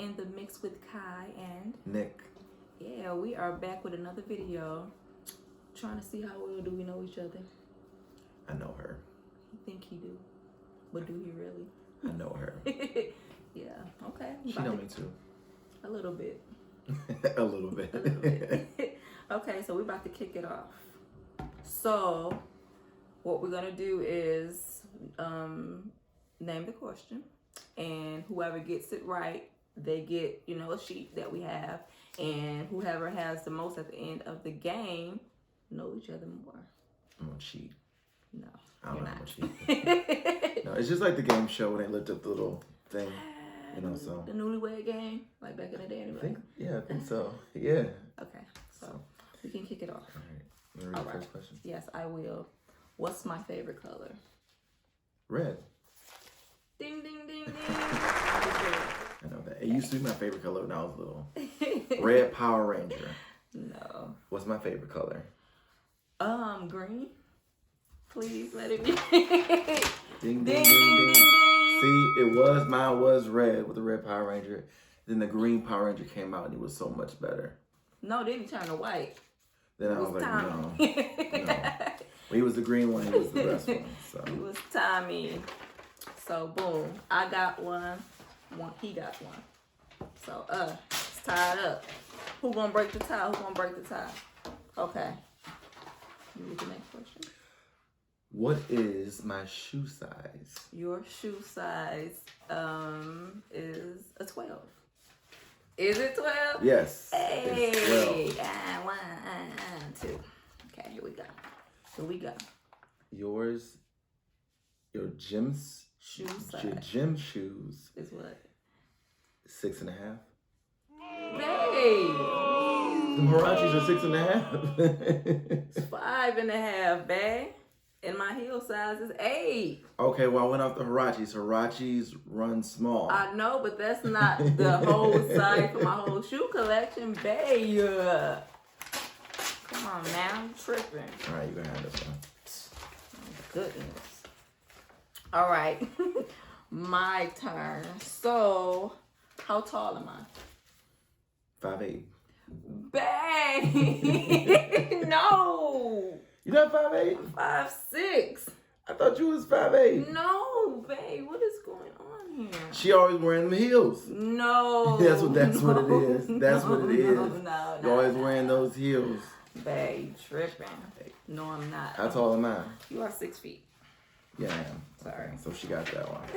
in the Mix with Kai and Nick. Yeah, we are back with another video. Trying to see how well do we know each other. I know her. You think he do, but do he really? I know her. Yeah. Okay. She know me too. A little bit. A little bit. A little bit. Okay, so we're about to kick it off. So, what we're gonna do is name the question, and whoever gets it right, they get a sheet that we have, and whoever has the most at the end of the game know each other more. I'm gonna cheat. No, I'm you're not not. gonna cheat. No, it's just like the game show when they lift up the little thing. So the newlywed game, like back in the day. Anyway. I think so. Yeah. Okay, so we can kick it off. All right. You want to read the first question? Yes, I will. What's my favorite color? Red. Ding, ding, ding, ding. I I know that. It used to be my favorite color when I was little. Red Power Ranger. No. What's my favorite color? Green. Please let it be. Ding, ding, Ding, ding, ding, ding. ding. See, mine was red with the Red Power Ranger. Then the Green Power Ranger came out and he was so much better. No, then he turned to white. Then I was like, no. When he was the green one, he was the best one. So. He was Tommy. So boom, I got one. He got one. So it's tied up. Who gonna break the tie? Okay. You get the next question. What is my shoe size? Your shoe size is a 12. Is it 12? Yes. Hey, it's 12. 1, 2. Okay, here we go. Your gym's Shoe size. Your gym shoes Is what? 6.5. Hey. The Huaraches are 6.5. It's 5.5, babe. And my heel size is 8. Okay, well I went off the Huaraches. Huaraches run small. I know, but that's not the whole size for my whole shoe collection, babe. Come on now, I'm tripping. All right, you're gonna have this one. Oh, goodness. All right, my turn. So, how tall am I? 5'8". Babe, no. You're not 5'8"? 5'6". I thought you was 5'8". No, babe, what is going on here? She always wearing them heels. No. That's what it is. That's what it is. No, You're always wearing those heels. Babe, tripping. No, I'm not. How tall am I? You are 6 feet. Yeah, I am. Sorry. So she got that one.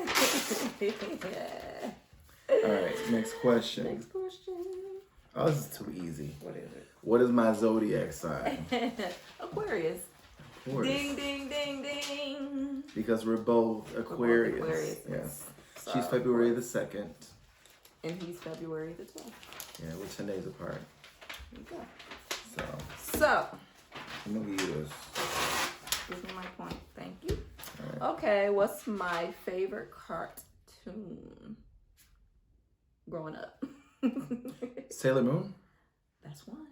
Yeah. All right, next question. Next question. Oh, this is too easy. What is it? What is my zodiac sign? Aquarius. Of course. Ding, ding, ding, ding. Because we're both Aquarius. Aquarius. Yes. So, She's February the 2nd. And he's February the 12th. Yeah, we're 10 days apart. There you go. So, I'm going to give you this. Give me my point. Thank you. All right. Okay, what's my favorite cartoon growing up? Sailor Moon? That's one.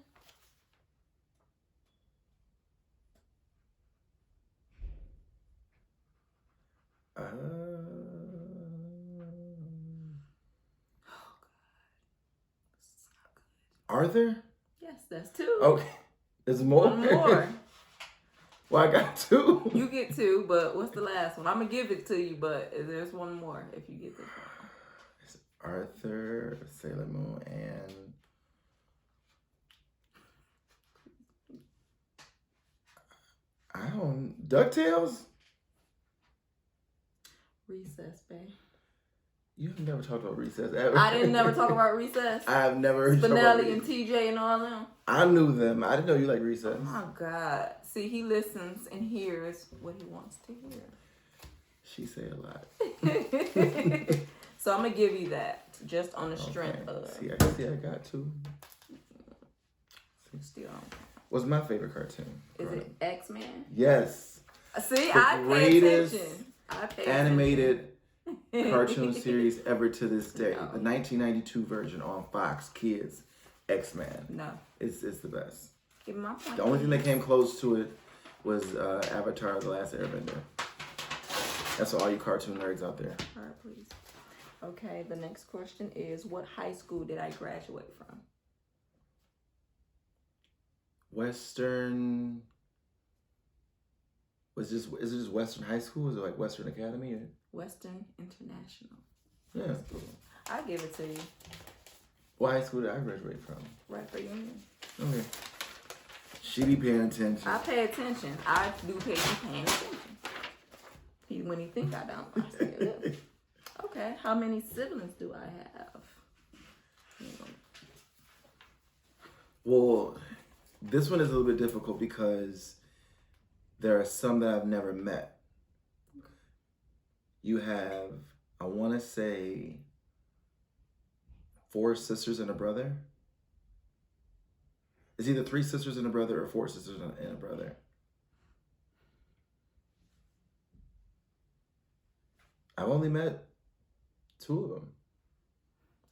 Oh, God. This is not good. Arthur? Yes, that's 2. Okay. There's more? One more. Well, I got 2. You get 2, but what's the last one? I'm going to give it to you, but there's one more if you get this one. It's Arthur, Sailor Moon, and... DuckTales? Recess, babe. You've never talked about Recess ever. I didn't never talk about Recess. I've never heard you talk about Spinelli and Recess. TJ and all them. I knew them. I didn't know you like Recess. Oh my God. See, he listens and hears what he wants to hear. She say a lot. So I'm going to give you that just on the strength of... See, I got 2. Still don't. What's my favorite cartoon? Is it X-Men? Yes. See, The I pay attention. Animated cartoon series ever to this day. No. The 1992 version on Fox Kids, X-Men. No. It's the best. Give me my point. The only thing that came close to it was Avatar: The Last Airbender. That's for all you cartoon nerds out there. All right, please. Okay, the next question is, what high school did I graduate from? Western. Is it just Western High School? Is it like Western Academy? Or? Western International. Yeah. School. I'll give it to you. What high school did I graduate from? Radford Union. Okay. She be paying attention. I pay attention. I do pay attention. When he think I don't, I say it. Okay. How many siblings do I have? Well, this one is a little bit difficult because there are some that I've never met. You have, I want to say, 4 sisters and a brother. It's either 3 sisters and a brother or 4 sisters and a brother. I've only met 2 of them.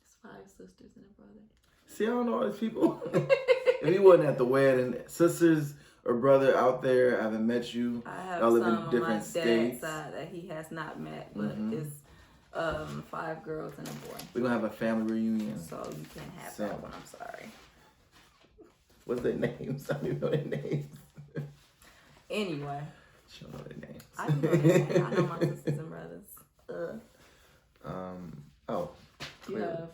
It's 5 sisters and a brother. See, I don't know all these people. If he wasn't at the wedding, sisters or brother out there, I haven't met you. I have y'all live some in different on my states. dad's side that he has not met, but it's 5 girls and a boy. We're gonna have a family reunion. So you can't have that one. I'm sorry. What's their names? I don't even know their names. Anyway. She don't know their names. I know their names. I know my sisters and brothers. Oh. You Clearly. have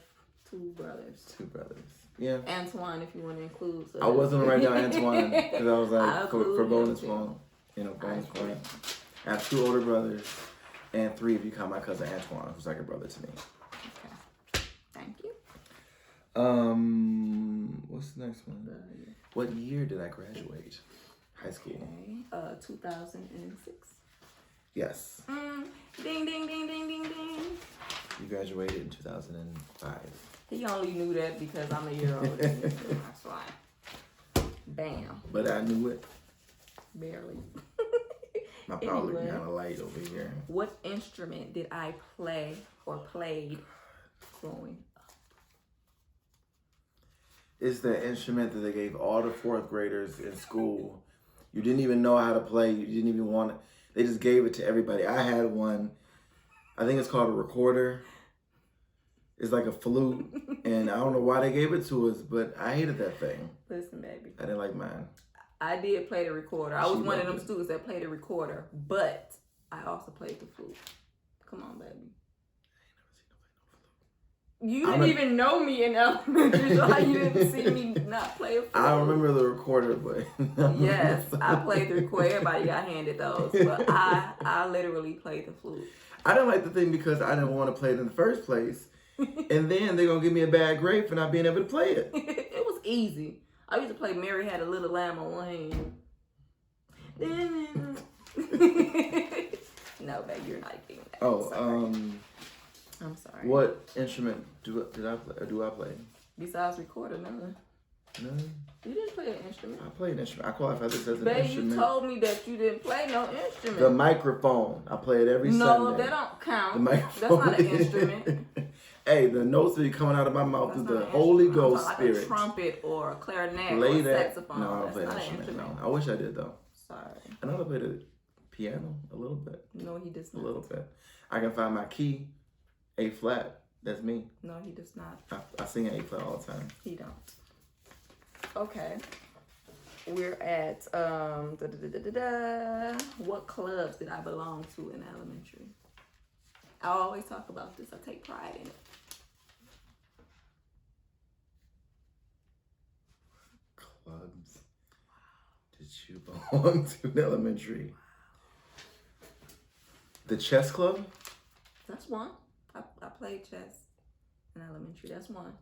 2 brothers. 2 brothers. Yeah. Antoine, if you want to include. So I wasn't gonna write down Antoine because I was like, for bonus him point. You know, bonus point. I have 2 older brothers and 3 if you count my cousin Antoine, who's like a brother to me. Okay. Thank you. What's the next one? What year did I graduate? High school. Okay. 2006. Yes. Ding, ding, ding, ding, ding, ding. You graduated in 2005. He only knew that because I'm a year older than you. That's why. Bam. But I knew it. Barely. My power looked Anyway. kind of light over here. What instrument did I play or played growing up? It's the instrument that they gave all the 4th graders in school. You didn't even know how to play. You didn't even want it. They just gave it to everybody. I had one. I think it's called a recorder. It's like a flute. And I don't know why they gave it to us, but I hated that thing. Listen, baby. I didn't like mine. I did play the recorder. I was She one of loved them it. students that played the recorder, but I also played the flute. Come on, baby. You didn't even know me in elementary, so how you didn't see me not play a flute? I remember the recorder, but... Yes, I played the recorder. Everybody got handed those, but I literally played the flute. I didn't like the thing because I didn't want to play it in the first place. And then they're going to give me a bad grade for not being able to play it. It was easy. I used to play Mary Had a Little Lamb on one hand. No, babe, you're not getting that. I'm sorry. What instrument do I play? Besides recorder, none. None. You didn't play an instrument. I play an instrument. I qualify this as an Babe, instrument. you told me that you didn't play no instrument. The microphone. I play it every Sunday. No, that don't count. The microphone. That's not an instrument. Hey, the notes that are coming out of my mouth That's is not the an Holy instrument. Ghost I'm Spirit. like a trumpet or a clarinet Play or a that. saxophone. No, I don't That's play an not instrument. instrument. No, I wish I did though. Sorry. I know how to play the piano a little bit. No, he does A not. little bit. I can find my key, A flat. That's me. No, he does not. I sing an A flat all the time. He don't. Okay. We're at what clubs did I belong to in elementary? I always talk about this. I take pride in it. Clubs did you belong to in elementary? The chess club? That's one. I played chess in elementary. That's one.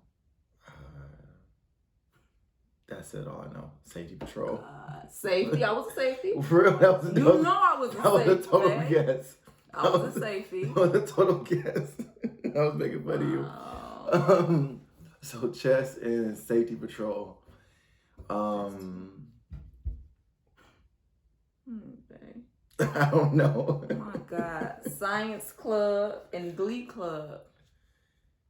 That's it. All I know. Safety patrol. Safety. I was a safety. For real, that was You know I was a that was a safety. total man. guess. I was a safety. That was a total guess. I was making fun of you. So chess and safety patrol. Babe. I don't know. Oh my God. Science club and glee club.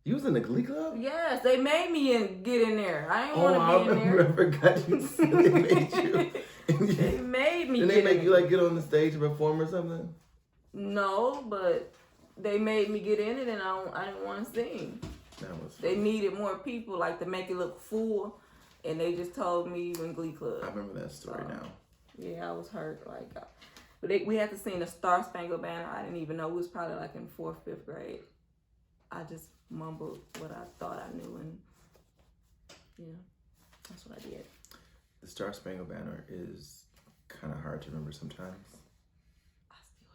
You was in the glee club? Yes, they made me get in there. I didn't Oh, want I to be in there. remember. I forgot you said they made you. They made me Didn't get they make in you there. like get on the stage and perform or something? No, but they made me get in it, and I didn't want to sing. They needed more people, like, to make it look full, and they just told me in Glee Club. I remember that story now. Yeah, I was hurt. Like, but we had to sing the Star Spangled Banner. I didn't even know. It was probably like in 4th, 5th grade. I just mumbled what I thought I knew, and that's what I did. The Star Spangled Banner is kind of hard to remember sometimes. I still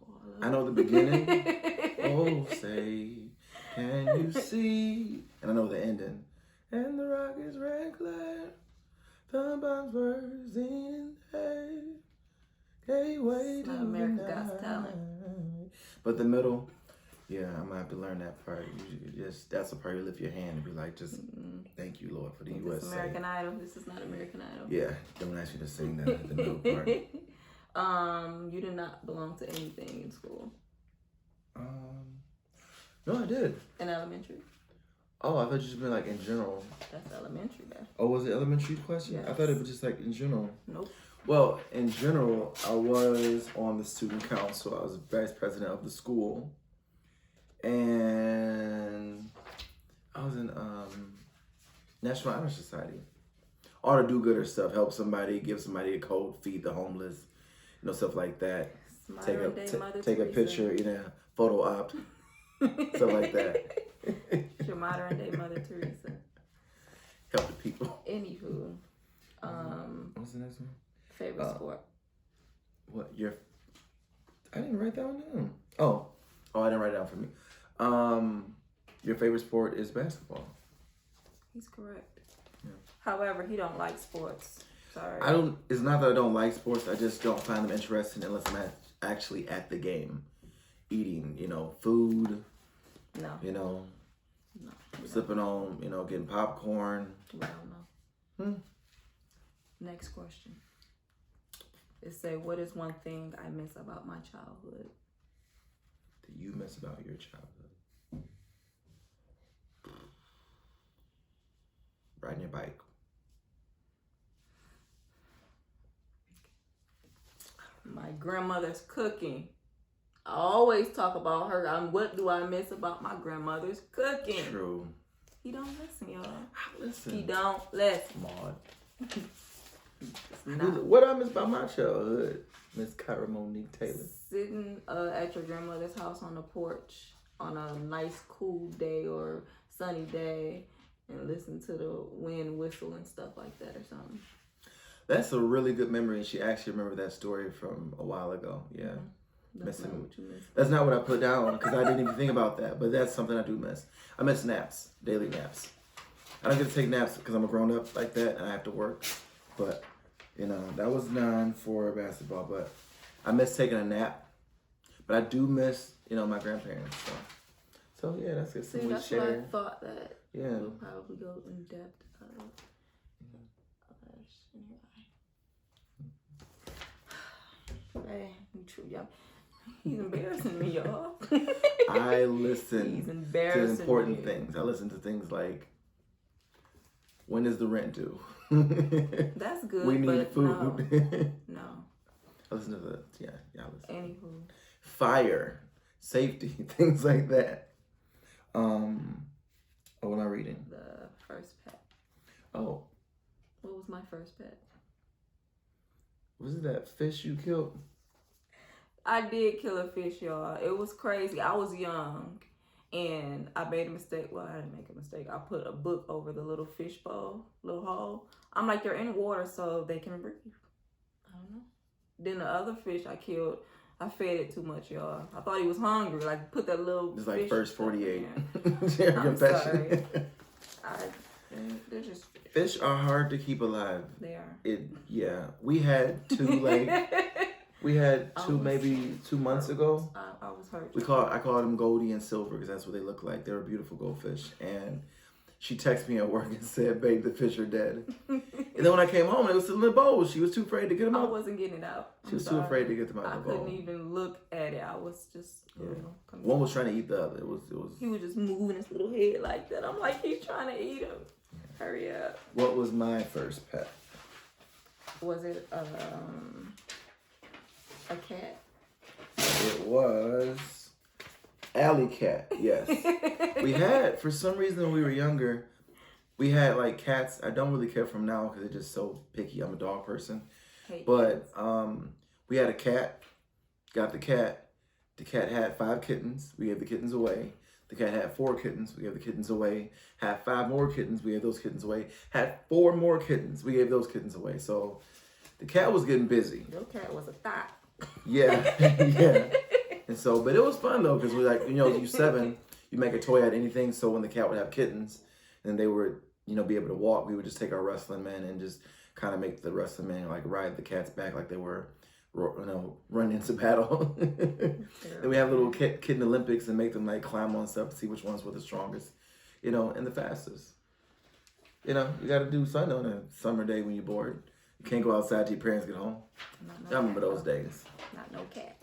don't know all of it. I know the beginning. Oh, say, can you see? And I know the ending. And the rockets red glare, the bombs bursting in gateway to America's Got Talent. But the middle, yeah, I'm gonna have to learn that part. That's the part you lift your hand and be like, just thank you, Lord, for the USA. This is American Idol. This is not American Idol. Yeah, don't ask you to sing the middle part. You did not belong to anything in school. No, I did. In elementary. Oh, I thought you just meant like in general. That's elementary, man. Oh, was it elementary question? Yes. I thought it was just like in general. Nope. Well, in general, I was on the student council. I was vice president of the school. And I was in National Honor Society. All the do-gooder stuff. Help somebody, give somebody a coat, feed the homeless, stuff like that. Take a picture, photo op, stuff like that. Your modern day Mother Teresa. Help the people. Anywho, what's the next one? Favorite sport. What I didn't write that one down. Oh, I didn't write it down for me. Your favorite sport is basketball. He's correct. Yeah. However, he don't like sports. Sorry. It's not that I don't like sports. I just don't find them interesting unless I'm actually at the game, eating, food. No. Sipping on, getting popcorn. Well, no. Next question. It say, what is one thing I miss about my childhood? That you miss about your childhood? Riding your bike. My grandmother's cooking. I always talk about her. What do I miss about my grandmother's cooking? True. He don't listen, y'all. I listen. He don't listen. Maud. What I miss about my childhood, Miss Kyra Monique Taylor? Sitting at your grandmother's house on the porch on a nice, cool day or sunny day and listen to the wind whistle and stuff like that or something. That's a really good memory. She actually remembered that story from a while ago. Yeah. Mm-hmm. That's not what you miss. That's not what I put down because I didn't even think about that. But that's something I do miss. I miss naps, daily naps. I don't get to take naps because I'm a grown up like that and I have to work. But, that was 9 for basketball. But I miss taking a nap. But I do miss, my grandparents. So yeah, that's good. See, that's what I thought that we'll probably go in depth of. Hey, he's embarrassing me, y'all. I listen He's embarrassing to important me. things. I listen to things like, when is the rent due? That's good. We need but food. No. I listen to I listen. Anywho. Fire, safety, things like that. What am I reading? The first pet. Oh. What was my first pet? Was it that fish you killed? I did kill a fish, y'all. It was crazy. I was young and I made a mistake. Well, I didn't make a mistake. I put a book over the little fish bowl, little hole. I'm like, they're in water so they can breathe. I don't know. Then the other fish I killed, I fed it too much, y'all. I thought he was hungry. Like, put that little It's like first 48. I'm sorry. They're just fish are hard to keep alive. They are. We had two maybe 2 months ago. I was hurt. I called them Goldie and Silver because that's what they look like. They're beautiful goldfish. And she texted me at work and said, "Babe, the fish are dead." And then when I came home, they were still in the bowl. She was too afraid to get them out. I wasn't getting it out. She was too afraid to get them out of the bowl. I couldn't even look at it. I was just one was trying to eat the other. It was. He was just moving his little head like that. I'm like, he's trying to eat him. Hurry up. What was my first pet? Was it a cat? It was Alley cat, yes. We had, for some reason when we were younger, we had like cats. I don't really care for them now because they're just so picky. I'm a dog person. But we had a cat, got the cat. The cat had 5 kittens. We gave the kittens away. The cat had 4 kittens. We gave the kittens away. Had 5 more kittens. We gave those kittens away. Had 4 more kittens. We gave those kittens away. So the cat was getting busy. Your cat was a thought. Yeah, yeah. And so, but it was fun though, because we like, you know, you 7, you make a toy out of anything. So when the cat would have kittens and they would, you know, be able to walk, we would just take our wrestling men and just kind of make the wrestling men like ride the cat's back like they were, you know, run into battle. Then we have little kitten Olympics and make them like climb on stuff to see which ones were the strongest, you know, and the fastest. You know, you got to do something on a summer day when you're bored. You can't go outside till your parents get home. I remember those days. Not no cat.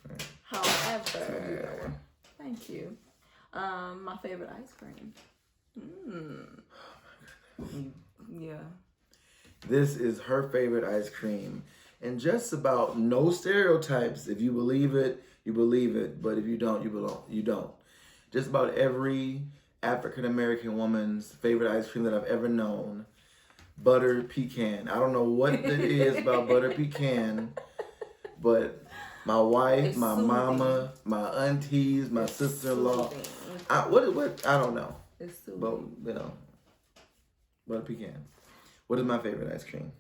Right. However, thank you. My favorite ice cream. Yeah. This is her favorite ice cream. And just about no stereotypes. If you believe it, you believe it. But if you don't, you don't. Just about every African American woman's favorite ice cream that I've ever known. Butter pecan. I don't know what it is about butter pecan, but my wife, my mama, my aunties, my sister-in-law. What? I don't know. It's soothing. But, you know, butter pecan. What is my favorite ice cream?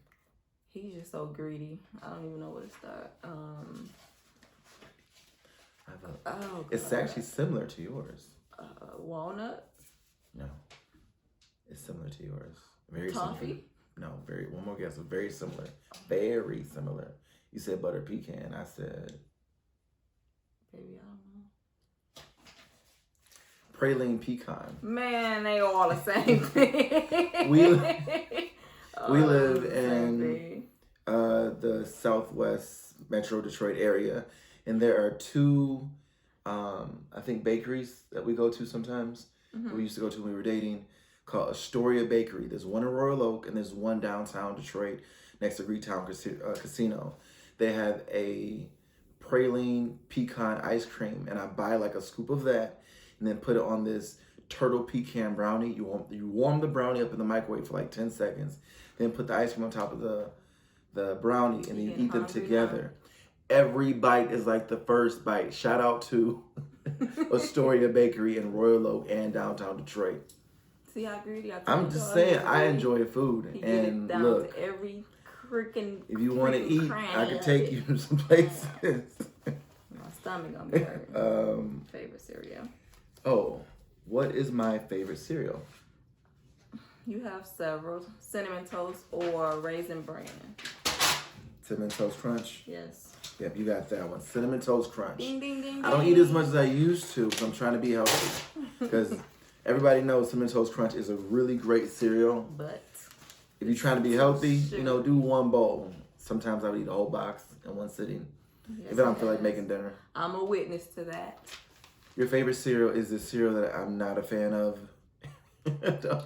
He's just so greedy. I don't even know where to start. It's actually similar to yours. Walnut? No. It's similar to yours. Very Toffee? similar. No, one more guess. Very similar. Very similar. You said butter pecan. I said... Baby, I don't know. Praline pecan. Man, they all the same thing. We live in the Southwest Metro Detroit area, and there are 2, I think, bakeries that we go to sometimes. Mm-hmm. We used to go to when we were dating, called Astoria Bakery. There's one in Royal Oak, and there's one downtown Detroit next to Greektown Casino. They have a praline pecan ice cream, and I buy like a scoop of that, and then put it on this turtle pecan brownie. You warm the brownie up in the microwave for like 10 seconds, then put the ice cream on top of the brownie, and then you eat them together. Now. Every bite is like the first bite. Shout out to Astoria Bakery in Royal Oak and downtown Detroit. See how greedy I'm just saying, I enjoy food. And look, to every freaking if you want to eat, I can take you to some places. My stomach gonna be hurting. Favorite cereal? Oh, what is my favorite cereal? You have several. Cinnamon Toast or Raisin Bran? Cinnamon Toast Crunch? Yes. Yep, you got that one. Cinnamon Toast Crunch. Ding, ding, ding, I don't eat as much as I used to because I'm trying to be healthy. Because everybody knows Cinnamon Toast Crunch is a really great cereal. But if you're trying to be healthy, you know, do one bowl. Sometimes I would eat a whole box in one sitting. Yes, if I don't feel like making dinner. I'm a witness to that. Your favorite cereal is the cereal that I'm not a fan of.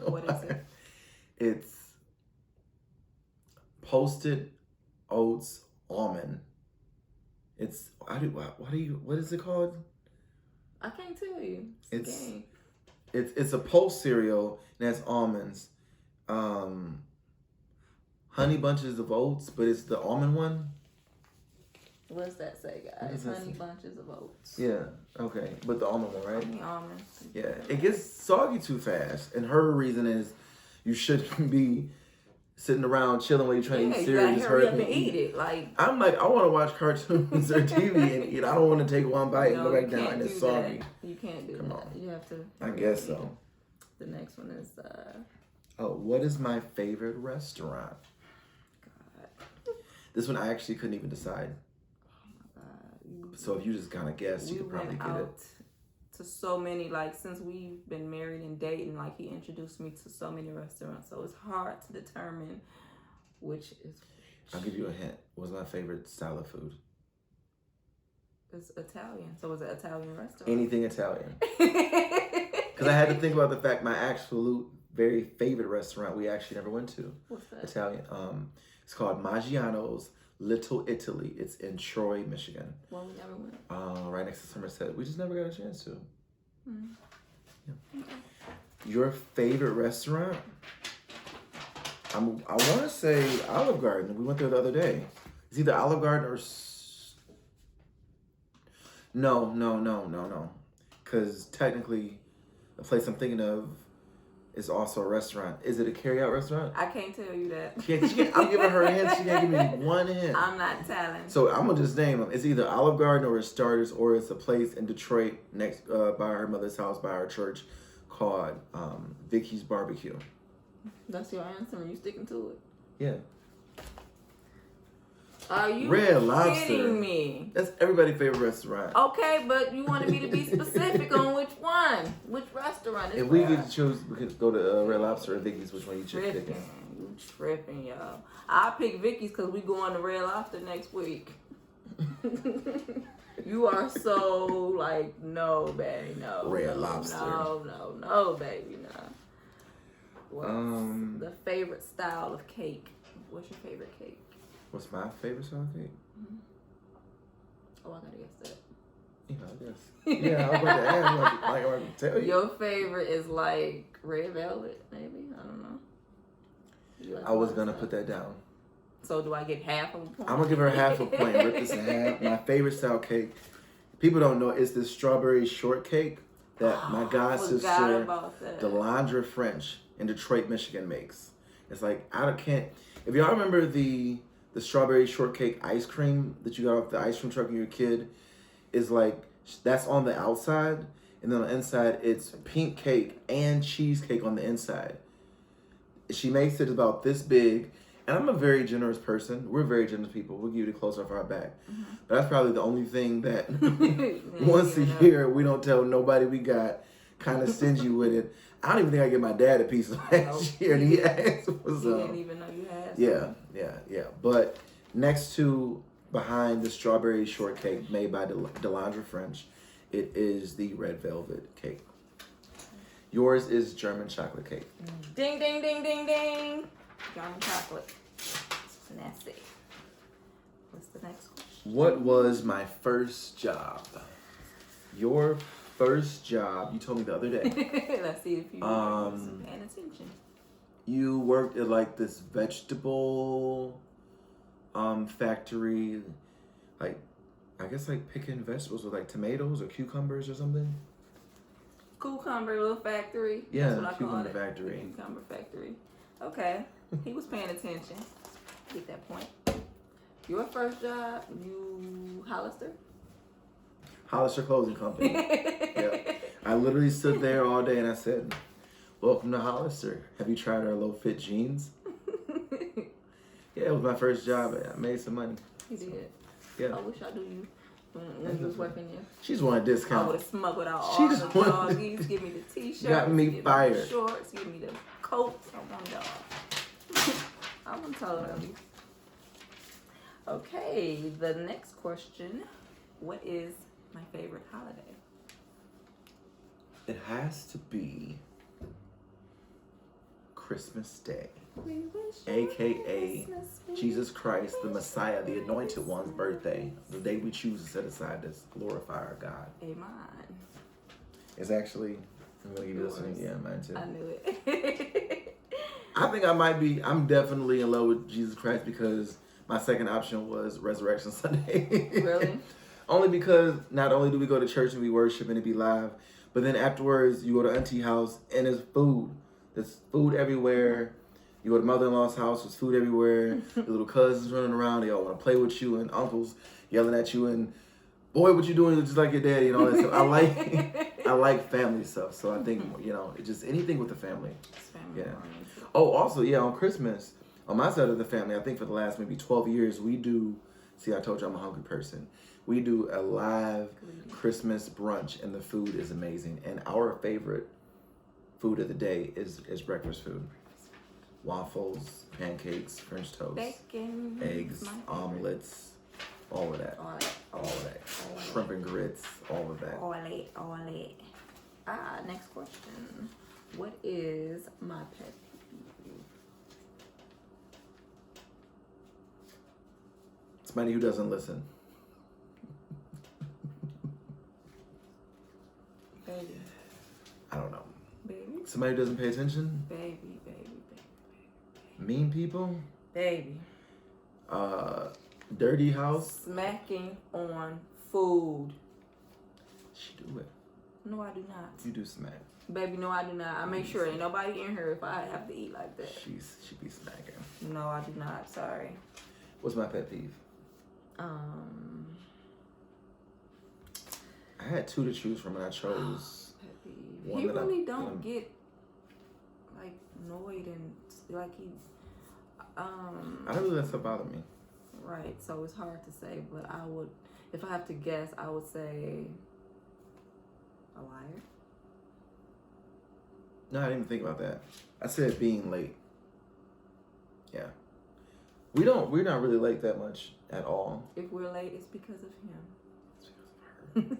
What is it? It's Post-it Oats Almond. It's what is it called? I can't tell you. It's a Post cereal and has almonds. Honey Bunches of Oats, but it's the almond one. What's that say, guys? Honey Bunches of Oats. Yeah, okay. But the almond one, right? Honey almonds. Yeah, it gets soggy too fast. And her reason is you shouldn't be sitting around chilling while you're trying to eat cereal. You gotta hurry up and eat it. I'm like, I want to watch cartoons or TV and eat. I don't want to take one bite and go back down and it's soggy. You can't do that. You have to. I guess so. The next one is what is my favorite restaurant? God. This one I actually couldn't even decide. So if you just kind of guess, you could probably get it. To so many, since we've been married and dating, he introduced me to so many restaurants. So it's hard to determine which is which. I'll give you a hint. What's my favorite style of food? It's Italian. So it's an Italian restaurant. Anything Italian. Because I had to think about the fact my absolute very favorite restaurant we actually never went to. What's that? Italian. It's called Maggiano's Little Italy. It's in Troy, Michigan. Well, we never went. Right next to Somerset. We just never got a chance to. Mm. Yeah. Okay. Your favorite restaurant? I want to say Olive Garden. We went there the other day. It's either Olive Garden or... No. Because technically, the place I'm thinking of is also a restaurant. Is it a carry-out restaurant? I can't tell you that. I'm giving her a hint. She can't give me one hint. I'm not telling. So I'm going to just name them. It's either Olive Garden or it's Starters, or it's a place in Detroit next by her mother's house, by our church, called Vicky's Barbecue. That's your answer and you sticking to it? Yeah. Are you Red Lobster. kidding me? That's everybody's favorite restaurant. Okay, but you wanted me to be specific on which one, which restaurant. If we get to choose, we could go to Red Lobster or Vicky's. Which one you choose? You tripping, y'all. I pick Vicky's because we going to Red Lobster next week. You are so like, no, baby, no. Red Lobster. No, baby, no. What's the favorite style of cake? What's your favorite cake? What's my favorite style of cake? Mm-hmm. Oh, I gotta guess that. Yeah, I guess. Yeah, I was about to ask. I can tell you. Your favorite is like red velvet, maybe? I don't know. I was gonna put that down. So do I get half of a point? I'm gonna give her half a point. Rip this in half. My favorite style cake. People don't know it's this strawberry shortcake that my god sister, Delandra French in Detroit, Michigan makes. It's like if y'all remember the strawberry shortcake ice cream that you got off the ice cream truck when you were a kid, is like that's on the outside, and then on the inside it's pink cake and cheesecake on the inside. She makes it about this big, and I'm a very generous person. We're very generous people. We'll give you the clothes off our back. Mm-hmm. But that's probably the only thing that once a year we don't tell nobody we got. Kind of stingy with it. I don't even think I gave my dad a piece last year, and he asked for some. He didn't even know you had some. Yeah. But next to behind the strawberry shortcake made by Delandra French, it is the red velvet cake. Yours is German chocolate cake. Ding, ding, ding, ding, ding. German chocolate. And that's it. What's the next question? What was my first job? Your first job, you told me the other day. Let's see if you were paying attention. You worked at like this vegetable factory, like I guess like picking vegetables with like tomatoes or cucumbers or something. Cucumber little factory. Yeah, that's what I cucumber call it. factory. Cucumber factory. Okay, he was paying attention. Get that point. Your first job, you Hollister. Hollister Clothing Company. Yeah. I literally stood there all day and I said, "Welcome to Hollister. Have you tried our low fit jeans?" Yeah, it was my first job. I made some money. You did. Yeah. I wish I knew you when you was working there. She's wanting a discount. I would have smuggled out all the doggies. Give me the t-shirts. Got me give fired. Me the shorts. Give me the coats. I want it all. I want totally. Okay, the next question. What is my favorite holiday? It has to be Christmas Day, aka Jesus Christ, the Messiah, the Anointed One's birthday, the day we choose to set aside to glorify our God. Amen. It's actually, I'm gonna give you this one. Yeah, mine too. I knew it. I think I'm definitely in love with Jesus Christ because my second option was Resurrection Sunday. Really? Only because not only do we go to church and we worship and it be live, but then afterwards you go to auntie house and there's food. There's food everywhere. You go to mother-in-law's house, there's food everywhere. Your little cousins running around, they all want to play with you, and uncles yelling at you, and boy, what you doing just like your daddy and all that stuff. I like family stuff, so I think, it's just anything with the family. Yeah. Oh, also, on Christmas, on my side of the family, I think for the last maybe 12 years, we do, see, I told you I'm a hungry person. We do a live Christmas brunch, and the food is amazing. And our favorite food of the day is breakfast food. Waffles, pancakes, French toast, bacon, eggs, omelets, all of that. All of that. Shrimp and grits, all of that. All it. Next question. What is my pet peeve? Somebody who doesn't listen. Baby. I don't know. Baby. Somebody who doesn't pay attention. Baby. Mean people. Baby. Dirty house. Smacking on food. She do it. No, I do not. You do smack. Baby, no, I do not. I make sure ain't nobody in here if I have to eat like that. She be smacking. No, I do not. Sorry. What's my pet peeve? I had two to choose from, and I chose. Pet peeve. One He that really don't get like annoyed and like he. I don't really let stuff bother me. Right. So it's hard to say, but I would, if I have to guess, I would say a liar. No, I didn't even think about that. I said being late. Yeah. We're not really late that much at all. If we're late, it's because of him.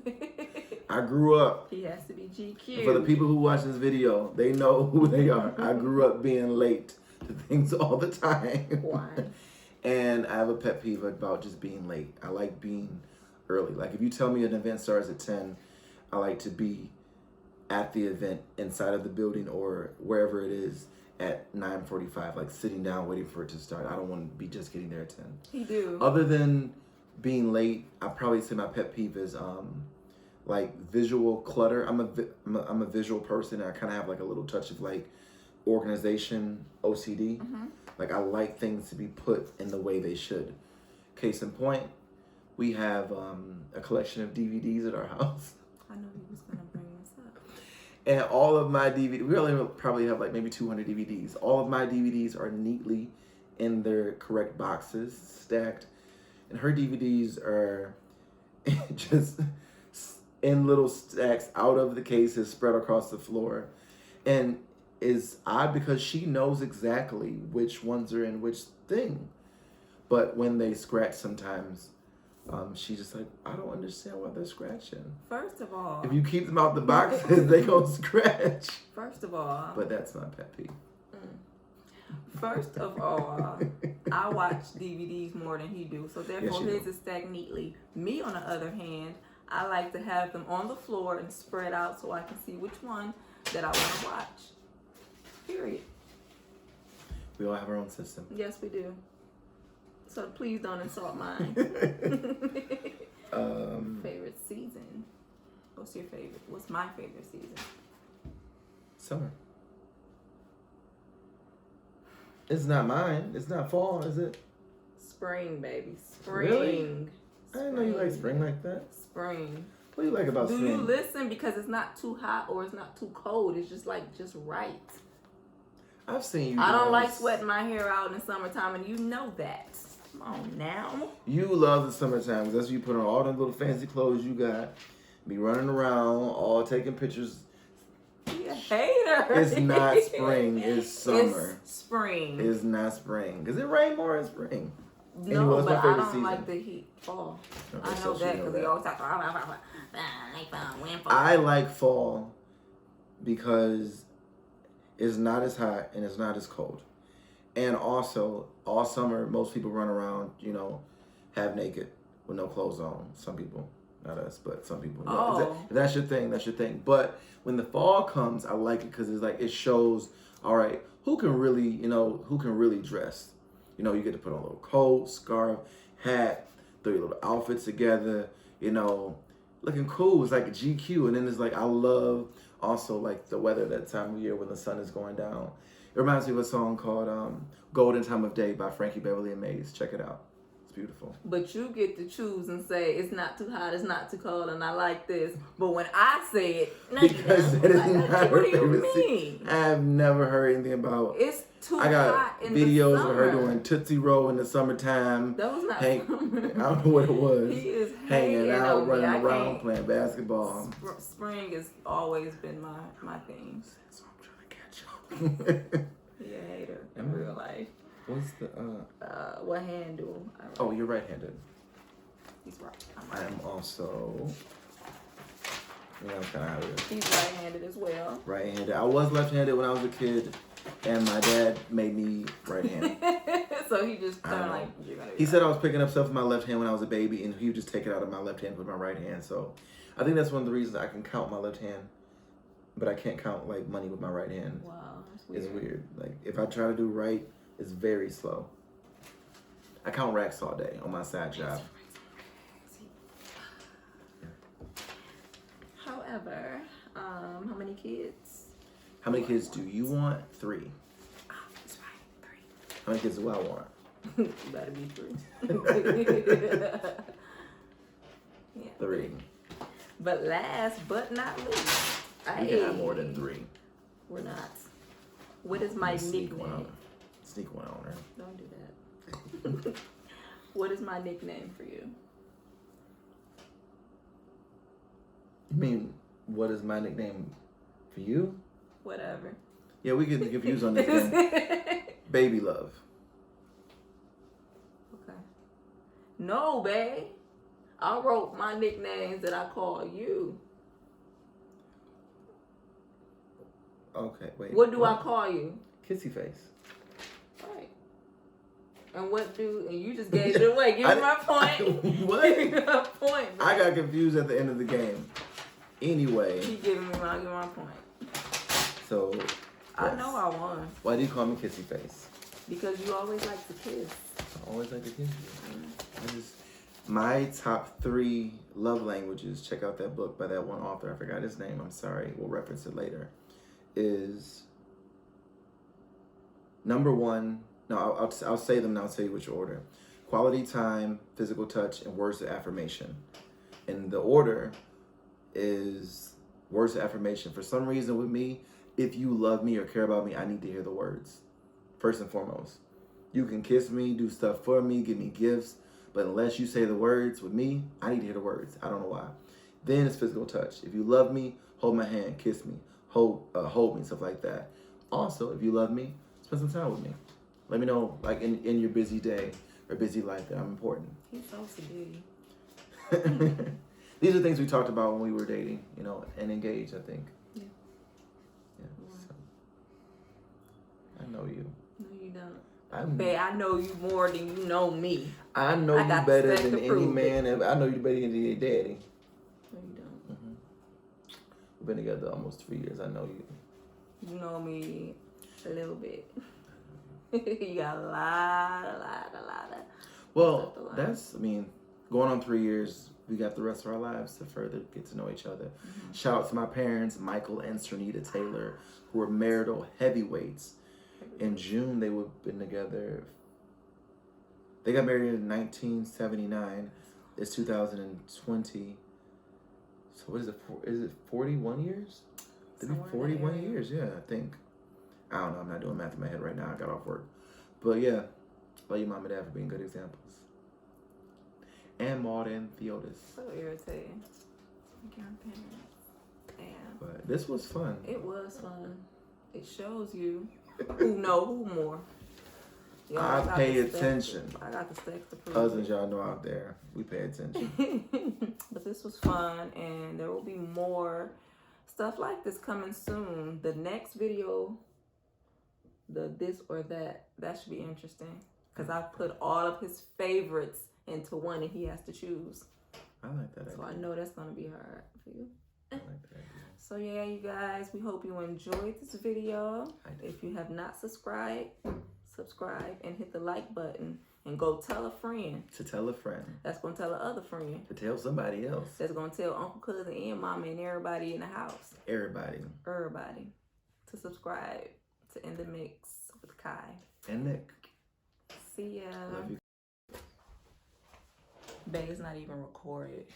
I grew up. He has to be GQ. For the people who watch this video, they know who they are. I grew up being late to things all the time. Why? And I have a pet peeve about just being late. I like being early. Like if you tell me an event starts at 10, I like to be at the event inside of the building or wherever it is at 9:45, like sitting down waiting for it to start. I don't want to be just getting there at 10. He do. Other than being late, I probably say my pet peeve is like visual clutter. I'm a visual person, and I kind of have like a little touch of like organization OCD. Mm-hmm. Like I like things to be put in the way they should. Case in point, we have a collection of DVDs at our house. I know he was gonna bring this up. And all of my DVDs, we only probably have like maybe 200 DVDs. All of my DVDs are neatly in their correct boxes, stacked. And her DVDs are just in little stacks out of the cases, spread across the floor. And is odd because she knows exactly which ones are in which thing. But when they scratch sometimes, she's just like, I don't understand why they're scratching. First of all, if you keep them out the boxes, they gonna scratch. First of all, but that's my pet peeve. First of all, I watch DVDs more than he do, so therefore Yes, his is stacked neatly. Me, on the other hand, I like to have them on the floor and spread out so I can see which one that I want to watch. Period. We all have our own system. Yes, we do. So please don't insult mine. Favorite season? What's your favorite? What's my favorite season? Summer. It's not mine. It's not fall, is it? Spring, baby. Spring. Really? I didn't know you like spring like that. Spring. What do you like about spring? Do you listen? Because it's not too hot or it's not too cold. It's just right. I've seen you. I don't like sweating my hair out in the summertime, and you know that. Come on now. You love the summertime because that's when you put on all the little fancy clothes you got, be running around, all taking pictures. You a hater. It's not spring. It's summer. It's spring. It's not spring because it rain more in spring. No, anyway, but I don't season? like the heat. Fall. Okay, I know so that because that. we always talk about I like fall because it's not as hot and it's not as cold. And also, all summer, most people run around, half naked with no clothes on. Some people, not us, but some people. Oh. If that's your thing, that's your thing. But when the fall comes, I like it because it's like, it shows, all right, who can really dress. You get to put on a little coat, scarf, hat, throw your little outfits together, looking cool. It's like a GQ. And then it's like, I love also like the weather that time of year when the sun is going down. It reminds me of a song called Golden Time of Day by Frankie Beverly and Maze. Check it out. It's beautiful. But you get to choose and say, it's not too hot, it's not too cold, and I like this. But when I say it, no, because it is not her what do you favorite mean? I have never heard anything about. It's too I got hot in videos the summer. of her doing Tootsie Roll in the summertime. That was not I don't know what it was. He is hanging out, on me. running I around, can't. playing basketball. Spring has always been my thing. So I'm trying to catch up. He a hater in real life. What's the What handle? Oh, you're right-handed. He's right. I am also. Kind of how it is. He's right-handed as well. Right-handed. I was left-handed when I was a kid, and my dad made me right hand. So he just kind of like, you're gonna be He said I was picking up stuff with my left hand when I was a baby, and he would just take it out of my left hand with my right hand. So I think that's one of the reasons I can count my left hand, but I can't count like money with my right hand. Wow, that's weird. It's weird. Like if I try to do right, it's very slow. I count racks all day on my side job. However, how many kids? How many kids do you want? 3. Oh, that's right, 3. How many kids do I want? You better be 3. Yeah. 3. But last but not least, We can have more than 3. We're not. What is my nickname? Sneak one on her. Don't do that. What is my nickname for you? You mean, what is my nickname for you? Whatever. Yeah, we get confused on this thing. Baby love. Okay. No, babe. I wrote my nicknames that I call you. Okay, wait. What do I call you? Kissy face. Right. And you just gave it away. Give me my point. What? Give me my point, bro. I got confused at the end of the game. Anyway. Keep giving me my point. So. Yes. I know I won. Why do you call me Kissy face? Because you always like to kiss. I always like to kiss you. My top 3 love languages, check out that book by that one author. I forgot his name. I'm sorry. We'll reference it later. Is number 1. No, I'll say them and I'll tell you which order. Quality time, physical touch, and words of affirmation. And the order is words of affirmation. For some reason with me, if you love me or care about me, I need to hear the words. First and foremost. You can kiss me, do stuff for me, give me gifts. But unless you say the words with me, I need to hear the words. I don't know why. Then it's physical touch. If you love me, hold my hand, kiss me, hold me, stuff like that. Also, if you love me, spend some time with me. Let me know, like in your busy day or busy life, that I'm important. He's so sedity. These are things we talked about when we were dating, and engaged, I think. Yeah. Yeah. So. I know you. No, you don't. Babe, I know you more than you know me. I know you better than any man ever. I know you better than your daddy. No, you don't. Mm-hmm. We've been together almost 3 years. I know you. You know me a little bit. You got a lot of. Well, going on 3 years, we got the rest of our lives to further get to know each other. Mm-hmm. Shout out to my parents, Michael and Cernita Taylor, who were marital heavyweights. In June, they would have been together. They got married in 1979. It's 2020. So what is it? Is it 41 years? It'd be 41 years, yeah, I think. I don't know. I'm not doing math in my head right now. I got off work. But yeah, love your mom and dad for being good examples. And Maud and Theotis. So irritating. Damn. But this was fun. It was fun. It shows you who know who more. I pay attention. I got the stakes to prove Cousins, y'all know out there, we pay attention. But this was fun, and there will be more stuff like this coming soon. The next video, the this or that should be interesting. Because I put all of his favorites into one, and he has to choose. I like that idea. So I know that's going to be hard for you. I like that idea. So yeah, you guys, we hope you enjoyed this video. If you have not subscribed, subscribe and hit the like button and go tell a friend. To tell a friend. That's going to tell another friend. To tell somebody else. That's going to tell Uncle, Cousin, and Mama and everybody in the house. Everybody. To subscribe to In the Mix with Kai. And Nick. See ya. Love you. Babe, it's not even recorded.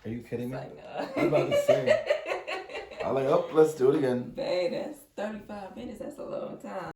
Are you kidding me? Like, I was about to say. I'm like, let's do it again. Babe, that's 35 minutes. That's a long time.